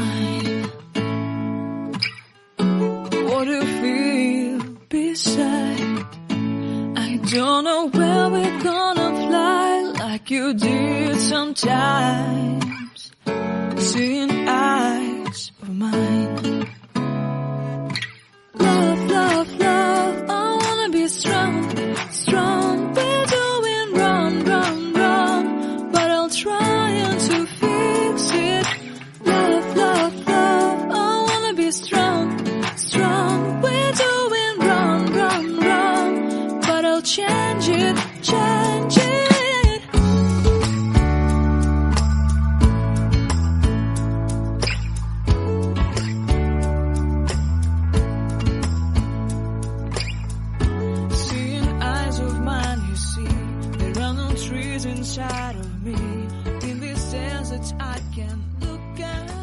mine. What do you feel beside? I don't know where we're gonna fly like you did sometimes. Seeing eyes of mine. Love, love, love, I wanna be strong, strong. We're doing wrong, wrong, wrong, but I'll try to fix it. Love, love, love, I wanna be strong, strong. We're doing wrong, wrong, wrong, but I'll change it, change it. Inside of me, in this desert I can look at.